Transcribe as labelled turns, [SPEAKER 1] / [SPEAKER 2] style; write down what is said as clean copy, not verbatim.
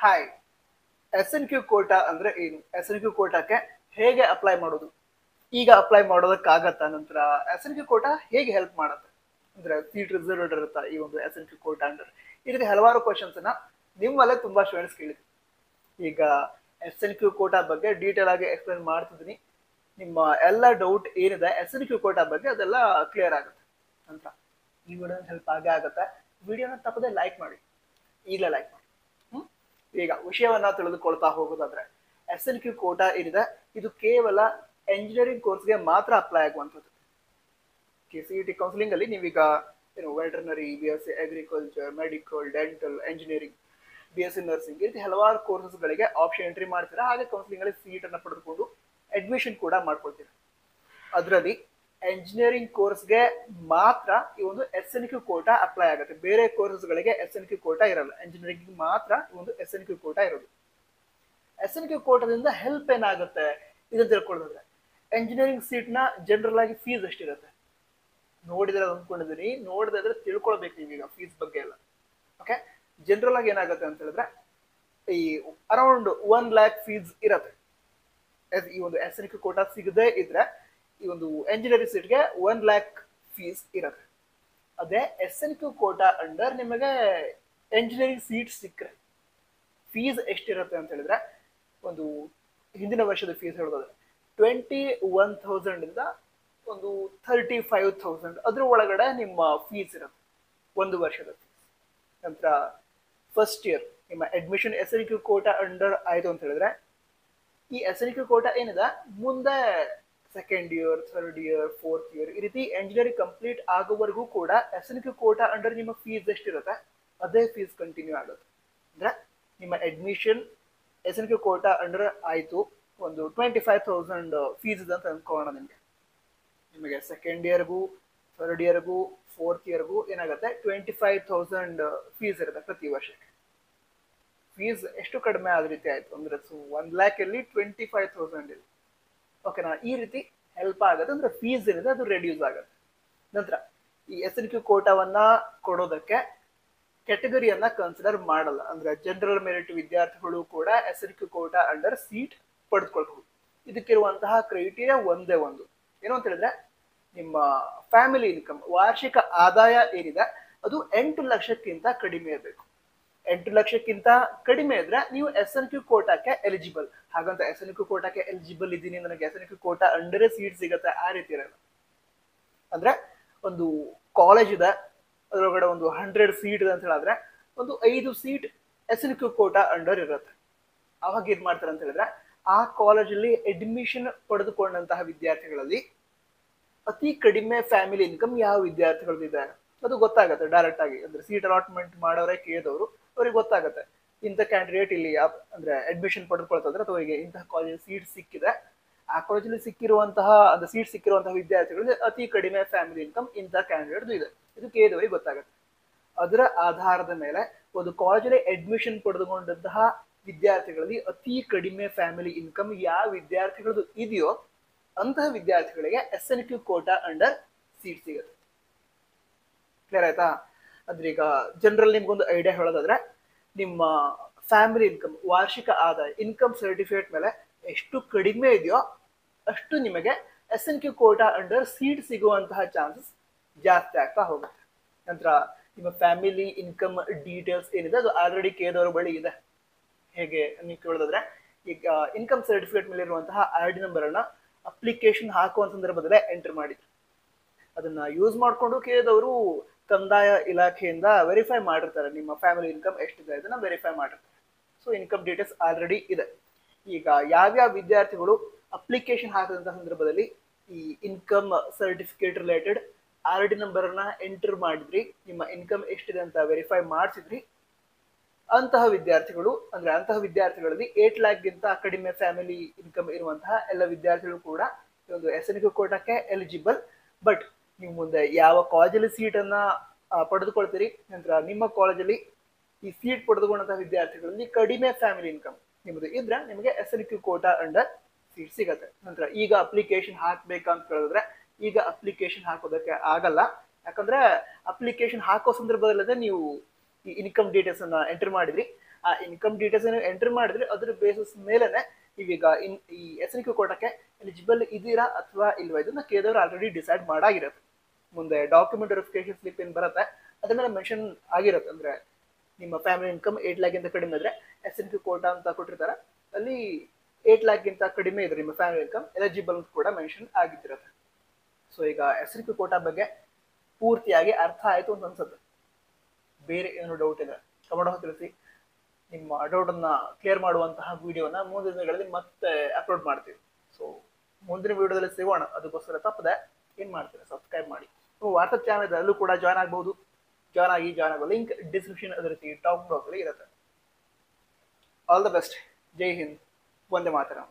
[SPEAKER 1] Hi. SNQ Kota ಅಂದ್ರೆ ಏನು? SNQ ಕೋಟಾಕ್ಕೆ ಹೇಗೆ ಅಪ್ಲೈ ಮಾಡೋದು? ಈಗ ಅಪ್ಲೈ ಮಾಡೋದಕ್ಕಾಗತ್ತಾ? ನಂತರ SNQ ಕೋಟಾ ಹೇಗೆ ಹೆಲ್ಪ್ ಮಾಡುತ್ತೆ? ಅಂದ್ರೆ ಸೀಟ್ ರಿಸರ್ವ್ಡ್ ಇರುತ್ತಾ ಈ ಒಂದು SNQ ಕೋಟಾ ಅಂದ್ರೆ? ಈ ರೀತಿ ಹಲವಾರು ಕ್ವಶನ್ಸ್ ಅನ್ನ ನಿಮ್ಮಲ್ಲೇ ತುಂಬಾ ಸ್ಟೂಡೆಂಟ್ಸ್ ಕೇಳಿದ್ರು. ಈಗ SNQ ಕೋಟಾ ಬಗ್ಗೆ ಡೀಟೇಲ್ ಆಗಿ ಎಕ್ಸ್ಪ್ಲೈನ್ ಮಾಡ್ತಿದ್ದೀನಿ. ನಿಮ್ಮ ಎಲ್ಲ ಡೌಟ್ ಏನಿದೆ SNQ ಕೋಟಾ ಬಗ್ಗೆ ಅದೆಲ್ಲ ಕ್ಲಿಯರ್ ಆಗುತ್ತೆ ಅಂತ. ಈ ವಿಡಿಯೋ ಹೆಲ್ಪ್ ಆಗೇ ಆಗುತ್ತೆ. ವಿಡಿಯೋನ ತಪ್ಪದೆ ಲೈಕ್ ಮಾಡಿ, ಈಗಲೇ ಲೈಕ್ ಮಾಡಿ. ಈಗ ವಿಷಯವನ್ನ ತಿಳಿದುಕೊಳ್ತಾ ಹೋಗೋದಾದ್ರೆ SNQ ಕೋಟಾ ಏನಿದೆ ಇದು ಕೇವಲ ಎಂಜಿನಿಯರಿಂಗ್ ಕೋರ್ಸ್ಗೆ ಮಾತ್ರ ಅಪ್ಲೈ ಆಗುವಂಥದ್ದು. CET ಕೌನ್ಸಿಲಿಂಗ್ ಅಲ್ಲಿ ನೀವೀಗ veterinary, BSc agriculture, medical, dental, engineering, BSc nursing ಈ ರೀತಿ ಹಲವಾರು ಕೋರ್ಸಸ್ ಗಳಿಗೆ ಆಪ್ಷನ್ ಎಂಟ್ರಿ ಮಾಡ್ತೀರಾ. ಹಾಗೆ ಕೌನ್ಸಿಲಿಂಗ್ ಅಲ್ಲಿ ಸೀಟ್ ಅನ್ನ ಪಡೆದುಕೊಂಡು ಅಡ್ಮಿಷನ್ ಕೂಡ ಮಾಡ್ಕೊಳ್ತೀರಾ. ಅದರಲ್ಲಿ ಎಂಜಿನಿಯರಿಂಗ್ ಕೋರ್ಸ್ಗೆ ಮಾತ್ರ ಈ ಒಂದು SNQ ಕೋಟಾ ಅಪ್ಲೈ ಆಗುತ್ತೆ. ಬೇರೆ ಕೋರ್ಸ್ಗಳಿಗೆ SNQ ಕೋಟಾ ಇರಲ್ಲ. ಎಂಜಿನಿಯರಿಂಗ್ ಮಾತ್ರ ಈ ಒಂದು SNQ ಕೋಟಾ ಇರೋದು. SNQ ಕೋಟಾದಿಂದ ಹೆಲ್ಪ್ ಏನಾಗುತ್ತೆ ಇದನ್ನ ತಿಳ್ಕೊಳ್ಳೋದಾದ್ರೆ, ಎಂಜಿನಿಯರಿಂಗ್ ಸೀಟ್ ನ ಜನರಲ್ ಆಗಿ ಫೀಸ್ ಎಷ್ಟಿರುತ್ತೆ ನೋಡಿದ್ರೆ ಅಂದ್ಕೊಂಡಿದ್ದೀನಿ. ನೋಡಿದ್ರೆ ತಿಳ್ಕೊಳ್ಬೇಕು ನೀವೀಗ ಫೀಸ್ ಬಗ್ಗೆ ಎಲ್ಲ. ಓಕೆ, ಜನರಲ್ ಆಗಿ ಏನಾಗುತ್ತೆ ಅಂತ ಹೇಳಿದ್ರೆ ಈ ಅರೌಂಡ್ 1 lakh ಫೀಸ್ ಇರುತ್ತೆ. ಈ ಒಂದು SNQ ಕೋಟಾ ಸಿಗದೆ ಇದ್ರೆ ಈ ಒಂದು ಎಂಜಿನಿಯರಿಂಗ್ ಸೀಟ್ಗೆ 1 lakh ಫೀಸ್ ಇರುತ್ತೆ. ಅದೇ SNQ ಕೋಟಾ ಅಂಡರ್ ನಿಮಗೆ ಎಂಜಿನಿಯರಿಂಗ್ ಸೀಟ್ ಸಿಕ್ಕರೆ ಫೀಸ್ ಎಷ್ಟಿರುತ್ತೆ ಅಂತ ಹೇಳಿದ್ರೆ, ಒಂದು ಹಿಂದಿನ ವರ್ಷದ ಫೀಸ್ ಹೇಳೋದಾದ್ರೆ 21,000 ಇಂದ ಒಂದು 35,000 ಅದ್ರ ಒಳಗಡೆ ನಿಮ್ಮ ಫೀಸ್ ಇರುತ್ತೆ ಒಂದು ವರ್ಷದ ಫೀಸ್. ನಂತರ ಫಸ್ಟ್ ಇಯರ್ ನಿಮ್ಮ ಅಡ್ಮಿಷನ್ SNQ ಕೋಟಾ ಅಂಡರ್ ಆಯ್ತು ಅಂತ ಹೇಳಿದ್ರೆ, ಈ SNQ ಕೋಟಾ ಏನಿದೆ ಮುಂದೆ second year, third year, fourth year ಈ ರೀತಿ ಎಂಜಿನಿಯರಿಂಗ್ ಕಂಪ್ಲೀಟ್ ಆಗೋವರೆಗೂ ಕೂಡ SNQ ಕೋಟಾ ಅಂಡರ್ ನಿಮ್ಮ ಫೀಸ್ ಎಷ್ಟಿರುತ್ತೆ ಅದೇ ಫೀಸ್ ಕಂಟಿನ್ಯೂ ಆಗುತ್ತೆ. ಅಂದ್ರೆ ನಿಮ್ಮ ಅಡ್ಮಿಷನ್ SNQ ಕೋಟಾ ಅಂಡರ್ ಆಯ್ತು, ಒಂದು 25,000 ಫೀಸ್ ಇದೆ ಅಂತ ಅನ್ಕೋಣ. ನಿಮಗೆ ಸೆಕೆಂಡ್ ಇಯರ್ಗೂ, ಥರ್ಡ್ ಇಯರ್ಗೂ, ಫೋರ್ತ್ ಇಯರ್ಗೂ ಏನಾಗುತ್ತೆ 25,000 ಫೀಸ್ ಇರುತ್ತೆ ಪ್ರತಿ ವರ್ಷಕ್ಕೆ. ಫೀಸ್ ಎಷ್ಟು ಕಡಿಮೆ ಆದ ರೀತಿ ಆಯ್ತು ಅಂದ್ರೆ 1 lakh ಅಲ್ಲಿ 25,000 ಇದೆ. ಓಕೆನಾ? ಈ ರೀತಿ ಹೆಲ್ಪ್ ಆಗುತ್ತೆ. ಅಂದ್ರೆ ಫೀಸ್ ಏನಿದೆ ಅದು ರೆಡ್ಯೂಸ್ ಆಗುತ್ತೆ. ನಂತರ ಈ SNQ ಕೋಟಾವನ್ನ ಕೊಡೋದಕ್ಕೆ ಕ್ಯಾಟಗರಿಯನ್ನ ಕನ್ಸಿಡರ್ ಮಾಡಲ್ಲ. ಅಂದ್ರೆ ಜನರಲ್ ಮೆರಿಟ್ ವಿದ್ಯಾರ್ಥಿಗಳು ಕೂಡ SNQ ಕೋಟಾ ಅಂಡರ್ ಸೀಟ್ ಪಡೆದುಕೊಳ್ಬಹುದು. ಇದಕ್ಕಿರುವಂತಹ ಕ್ರೈಟೀರಿಯಾ ಒಂದೇ ಒಂದು, ಏನು ಅಂತ ಹೇಳಿದ್ರೆ ನಿಮ್ಮ ಫ್ಯಾಮಿಲಿ ಇನ್ಕಮ್, ವಾರ್ಷಿಕ ಆದಾಯ ಏನಿದೆ ಅದು 8 ಲಕ್ಷಕ್ಕಿಂತ ಕಡಿಮೆ ಇರಬೇಕು. 8 ಲಕ್ಷಕ್ಕಿಂತ ಕಡಿಮೆ ಇದ್ರೆ ನೀವು SNQ ಕೋಟಾಕ್ಕೆ ಎಲಿಜಿಬಲ್. ಹಾಗಂತ SNQ ಕೋಟಾಕ್ಕೆ ಎಲಿಜಿಬಲ್ ಇದ್ದೀನಿ, ನನಗೆ SNQ ಕೋಟಾ ಅಂಡರೇ ಸೀಟ್ ಸಿಗತ್ತೆ ಆ ರೀತಿ ಇರಲ್ಲ. ಅಂದ್ರೆ ಒಂದು ಕಾಲೇಜ್ ಇದೆ, ಅದರೊಳಗಡೆ ಒಂದು 100 ಸೀಟ್ ಇದೆ ಅಂತ ಹೇಳಿದ್ರೆ ಒಂದು 5 ಸೀಟ್ SNQ ಕೋಟಾ ಅಂಡರ್ ಇರುತ್ತೆ. ಅವಾಗ ಏನ್ ಮಾಡ್ತಾರೆ ಅಂತ ಹೇಳಿದ್ರೆ, ಆ ಕಾಲೇಜಲ್ಲಿ ಅಡ್ಮಿಷನ್ ಪಡೆದುಕೊಂಡಂತಹ ವಿದ್ಯಾರ್ಥಿಗಳಲ್ಲಿ ಅತಿ ಕಡಿಮೆ ಫ್ಯಾಮಿಲಿ ಇನ್ಕಮ್ ಯಾವ ವಿದ್ಯಾರ್ಥಿಗಳಿದೆ ಅದು ಗೊತ್ತಾಗುತ್ತೆ ಡೈರೆಕ್ಟ್ ಆಗಿ. ಅಂದ್ರೆ ಸೀಟ್ ಅಲಾಟ್ಮೆಂಟ್ ಮಾಡೋರೇ ಕೇಳಿದವರು ಅವ್ರಿಗೆ ಗೊತ್ತಾಗುತ್ತೆ ಇಂಥ ಕ್ಯಾಂಡಿಡೇಟ್ ಇಲ್ಲಿ ಅಂದ್ರೆ ಅಡ್ಮಿಷನ್ ಪಡೆದುಕೊಳ್ತಂದ್ರೆ ಅಥವಾ ಅವರಿಗೆ ಇಂತಹ ಕಾಲೇಜ್ ಸೀಟ್ ಸಿಕ್ಕಿದೆ, ಆ ಕಾಲೇಜಲ್ಲಿ ಸಿಕ್ಕಿರುವಂತಹ ಅಂದ್ರೆ ಸೀಟ್ ಸಿಕ್ಕಿರುವಂತಹ ವಿದ್ಯಾರ್ಥಿಗಳಿಗೆ ಅತಿ ಕಡಿಮೆ ಫ್ಯಾಮಿಲಿ ಇನ್ಕಮ್ ಇಂಥ ಕ್ಯಾಂಡಿಡೇಟ್ ಇದೆ, ಇದು ಕೇಳಿದವರಿಗೆ ಗೊತ್ತಾಗುತ್ತೆ. ಅದರ ಆಧಾರದ ಮೇಲೆ ಒಂದು ಕಾಲೇಜಲ್ಲಿ ಅಡ್ಮಿಷನ್ ಪಡೆದುಕೊಂಡಂತಹ ವಿದ್ಯಾರ್ಥಿಗಳಲ್ಲಿ ಅತಿ ಕಡಿಮೆ ಫ್ಯಾಮಿಲಿ ಇನ್ಕಮ್ ಯಾವ ವಿದ್ಯಾರ್ಥಿಗಳದ್ದು ಇದೆಯೋ ಅಂತಹ ವಿದ್ಯಾರ್ಥಿಗಳಿಗೆ SNQ ಕೋಟಾ ಅಂಡರ್ ಸೀಟ್ ಸಿಗುತ್ತೆ. ಕ್ಲಿಯರ್ ಆಯ್ತಾ? ಅಂದ್ರೆ ಈಗ ಜನರಲ್ ನಿಮ್ಗೊಂದು ಐಡಿಯಾ ಹೇಳೋದಾದ್ರೆ, ನಿಮ್ಮ ಫ್ಯಾಮಿಲಿ ಇನ್ಕಮ್, ವಾರ್ಷಿಕ ಆದಾಯ, ಇನ್ಕಮ್ ಸರ್ಟಿಫಿಕೇಟ್ ಮೇಲೆ ಎಷ್ಟು ಕಡಿಮೆ ಇದೆಯೋ ಅಷ್ಟು ನಿಮಗೆ SNQ ಕೋಟಾ ಅಂಡರ್ ಸೀಟ್ ಸಿಗುವಂತಹ ಚಾನ್ಸಸ್ ಜಾಸ್ತಿ ಆಗ್ತಾ ಹೋಗುತ್ತೆ. ನಂತರ ನಿಮ್ಮ ಫ್ಯಾಮಿಲಿ ಇನ್ಕಮ್ ಡೀಟೇಲ್ಸ್ ಏನಿದೆ ಅದು ಆಲ್ರೆಡಿ ಕೇಳಿದವರ ಬಳಿ ಇದೆ. ಹೇಗೆ ನೀವು ಕೇಳೋದಾದ್ರೆ, ಈಗ ಇನ್ಕಮ್ ಸರ್ಟಿಫಿಕೇಟ್ ಮೇಲೆ ಇರುವಂತಹ ID ನಂಬರ್ ಅನ್ನ ಅಪ್ಲಿಕೇಶನ್ ಹಾಕುವ ಸಂದರ್ಭದಲ್ಲೇ ಎಂಟರ್ ಮಾಡಿದ್ರು. ಅದನ್ನ ಯೂಸ್ ಮಾಡಿಕೊಂಡು ಕೇಳಿದವರು ಕಂದಾಯ ಇಲಾಖೆಯಿಂದ ವೆರಿಫೈ ಮಾಡಿರ್ತಾರೆ ನಿಮ್ಮ ಫ್ಯಾಮಿಲಿ ಇನ್ಕಮ್ ಎಷ್ಟಿದೆ ಅದನ್ನ ವೆರಿಫೈ ಮಾಡಿರ್ತಾರೆ. ಸೊ ಇನ್ಕಮ್ ಡೀಟೇಲ್ಸ್ ಆಲ್ರೆಡಿ ಇದೆ. ಈಗ ಯಾವ್ಯಾವ ವಿದ್ಯಾರ್ಥಿಗಳು ಅಪ್ಲಿಕೇಶನ್ ಹಾಕಿದಂತಹ ಸಂದರ್ಭದಲ್ಲಿ ಈ income certificate related ID number ಅನ್ನ ಎಂಟರ್ ಮಾಡಿದ್ರಿ, ನಿಮ್ಮ ಇನ್ಕಮ್ ಎಷ್ಟಿದೆ ಅಂತ ವೆರಿಫೈ ಮಾಡಿಸಿದ್ರಿ, ಅಂತಹ ವಿದ್ಯಾರ್ಥಿಗಳು ಅಂದ್ರೆ ಅಂತಹ ವಿದ್ಯಾರ್ಥಿಗಳಲ್ಲಿ 8 lakh ಗಿಂತ ಕಡಿಮೆ ಫ್ಯಾಮಿಲಿ ಇನ್ಕಮ್ ಇರುವಂತಹ ಎಲ್ಲ ವಿದ್ಯಾರ್ಥಿಗಳು ಕೂಡ ಒಂದು SNQ ಕೋಟಾಕ್ಕೆ ಎಲಿಜಿಬಲ್. ಬಟ್ ನೀವು ಮುಂದೆ ಯಾವ ಕಾಲೇಜಲ್ಲಿ ಸೀಟ್ ಅನ್ನ ಪಡೆದುಕೊಳ್ತೀರಿ, ನಂತರ ನಿಮ್ಮ ಕಾಲೇಜಲ್ಲಿ ಈ ಸೀಟ್ ಪಡೆದುಕೊಂಡಂತಹ ವಿದ್ಯಾರ್ಥಿಗಳಲ್ಲಿ ಕಡಿಮೆ ಫ್ಯಾಮಿಲಿ ಇನ್ಕಮ್ ನಿಮ್ಮದು ಇದ್ರೆ ನಿಮಗೆ SNQ ಕೋಟಾ ಅಂಡರ್ ಸೀಟ್ ಸಿಗತ್ತೆ. ನಂತರ ಈಗ ಅಪ್ಲಿಕೇಶನ್ ಹಾಕ್ಬೇಕಂತ ಹೇಳಿದ್ರೆ ಈಗ ಅಪ್ಲಿಕೇಶನ್ ಹಾಕೋದಕ್ಕೆ ಆಗಲ್ಲ. ಯಾಕಂದ್ರೆ ಅಪ್ಲಿಕೇಶನ್ ಹಾಕೋ ಸಂದರ್ಭದಲ್ಲದೆ ನೀವು ಈ ಇನ್ಕಮ್ ಡೀಟೇಲ್ಸ್ ಅನ್ನ ಎಂಟರ್ ಮಾಡಿದ್ರಿ, ಆ ಇನ್ಕಮ್ ಡೀಟೇಲ್ಸ್ ನೀವು ಎಂಟ್ರಿ ಮಾಡಿದ್ರೆ ಅದ್ರ ಬೇಸಿಸ್ ಮೇಲೆನೆ ನೀವೀಗ ಈ ಎಸ್ ಎನ್ ಕ್ಯೂ ಕೋಟಾಕ್ಕೆ ಎಲಿಜಿಬಲ್ ಇದೀರಾ ಅಥವಾ ಇಲ್ವಾ ಇದನ್ನ ಕೇಳಿದವರು ಆಲ್ರೆಡಿ ಡಿಸೈಡ್ ಮಾಡಾಗಿರುತ್ತೆ. ಮುಂದೆ ಡಾಕ್ಯುಮೆಂಟ್ ವೆರಿಫಿಕೇಶನ್ ಸ್ಲಿಪ್ ಏನ್ ಬರುತ್ತೆ ಅದ್ರ ಮೇಲೆ ಮೆನ್ಷನ್ ಆಗಿರುತ್ತೆ. ಅಂದ್ರೆ ನಿಮ್ಮ ಫ್ಯಾಮಿಲಿ ಇನ್ಕಮ್ 8 ಲ್ಯಾಕ್ ಗಿಂತ ಕಡಿಮೆ ಇದ್ರೆ ಎಸ್ ಎನ್ ಕ್ಯೂ ಕೋಟಾ ಅಂತ ಕೊಟ್ಟಿರ್ತಾರೆ, ಅಲ್ಲಿ 8 ಲ್ಯಾಕ್ ಗಿಂತ ಕಡಿಮೆ ಇದ್ರೆ ನಿಮ್ಮ ಫ್ಯಾಮಿಲಿ ಇನ್ಕಮ್ ಎಲಿಜಿಬಲ್ ಕೂಡ ಮೆನ್ಷನ್ ಆಗಿದ್ದಿರುತ್ತೆ. ಸೊ ಈಗ ಎಸ್ ಎನ್ ಕ್ಯೂ ಕೋಟಾ ಬಗ್ಗೆ ಪೂರ್ತಿಯಾಗಿ ಅರ್ಥ ಆಯ್ತು ಅಂತ ಅನ್ಸುತ್ತೆ. ಬೇರೆ ಏನು ಡೌಟ್ ಇದೆ ಕಮೆಂಟ್ ತಿಳಿಸಿ. ನಿಮ್ಮ ಡೌಟ್ ಅನ್ನ ಕ್ಲಿಯರ್ ಮಾಡುವಂತಹ ವಿಡಿಯೋನ ಮುಂದಿನ ದಿನಗಳಲ್ಲಿ ಮತ್ತೆ ಅಪ್ಲೋಡ್ ಮಾಡ್ತೀವಿ. ಸೊ ಮುಂದಿನ ವಿಡಿಯೋದಲ್ಲಿ ಸಿಗೋಣ. ಅದಕ್ಕೋಸ್ಕರ ತಪ್ಪದೆ ಏನ್ ಮಾಡ್ತೀರಾ, ಸಬ್ಸ್ಕ್ರೈಬ್ ಮಾಡಿ. ನೀವು ವಾಟ್ಸಪ್ ಚಾನಲ್ ಇದೆ, ಅಲ್ಲೂ ಕೂಡ ಜಾಯ್ನ್ ಆಗಬಹುದು. ಜಾಯ್ನ್ ಆಗೋ ಲಿಂಕ್ ಡಿಸ್ಕ್ರಿಪ್ಷನ್ ಅದೇ ರೀತಿ ಟಾಪ್ ಬಾಕ್ಸ್ ಅಲ್ಲಿ ಇರುತ್ತೆ. All the best. ಜೈ ಹಿಂದ್, ವಂದೇ ಮಾತರಂ.